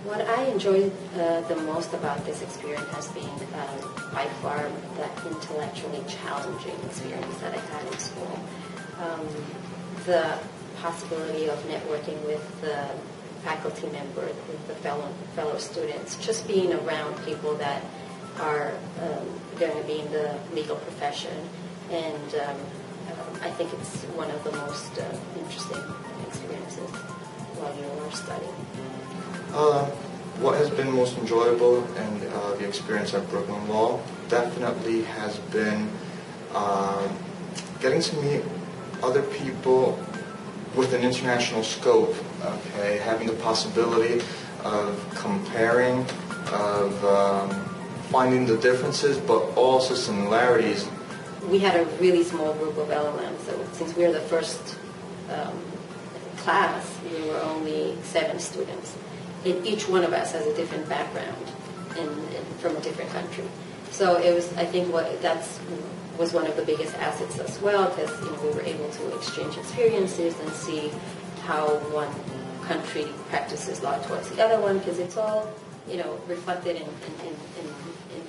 What I enjoyed the most about this experience has been by far the intellectually challenging experience that I had in school. The possibility of networking with the faculty members, with the fellow students, just being around people that are going to be in the legal profession, and I think it's one of the most interesting experiences while you are studying. What has been most enjoyable in the experience at Brooklyn Law definitely has been getting to meet other people with an international scope, okay, having the possibility of comparing, of finding the differences, but also similarities. We had a really small group of LL.M, so since we were the first class, we were only 7 students. And each one of us has a different background from a different country. So it was, I think, was one of the biggest assets as well, because we were able to exchange experiences and see how one country practices law towards the other one, because it's all reflected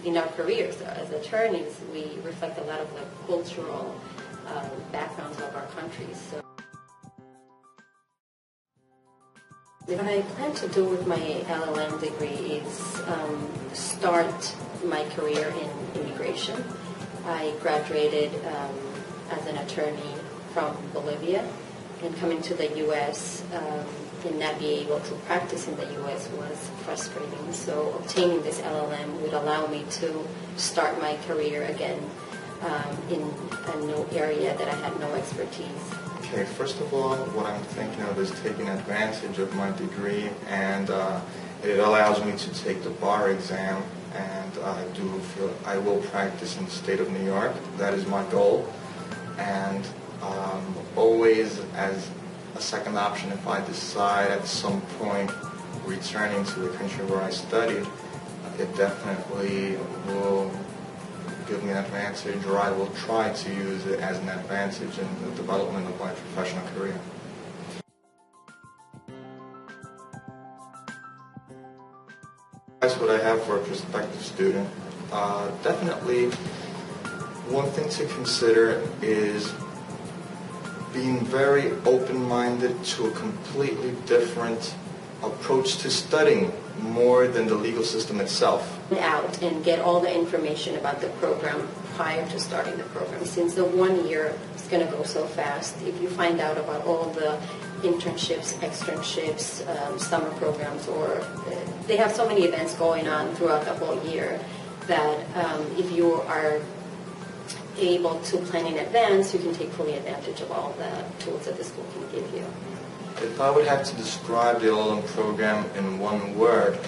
in our careers. So as attorneys, we reflect a lot of the cultural backgrounds of our countries. So what I plan to do with my LL.M degree is start my career in immigration. I graduated as an attorney from Bolivia, and coming to the U.S. And not be able to practice in the U.S. was frustrating. So obtaining this LL.M would allow me to start my career again in a new area that I had no expertise. Okay, first of all, what I'm thinking of is taking advantage of my degree, and it allows me to take the bar exam, and I do feel I will practice in the state of New York. That is my goal, and always as a second option, if I decide at some point returning to the country where I studied, it definitely will give me an advantage, or I will try to use it as an advantage in the development of my professional career. That's what I have for a prospective student. Definitely, one thing to consider is being very open-minded to a completely different approach to studying, more than the legal system itself. Out and get all the information about the program prior to starting the program. Since the 1 year is going to go so fast, if you find out about all the internships, externships, summer programs, or they have so many events going on throughout the whole year that if you are able to plan in advance, you can take fully advantage of all the tools that the school can give you. If I would have to describe the LL.M program in one word,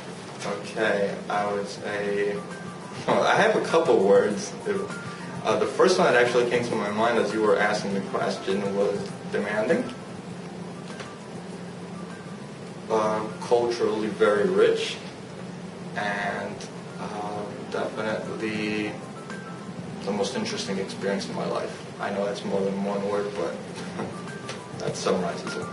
okay, I would say, well, I have a couple words. The first one that actually came to my mind as you were asking the question was demanding. Culturally very rich, and definitely the most interesting experience in my life. I know that's more than one word, but that summarizes it.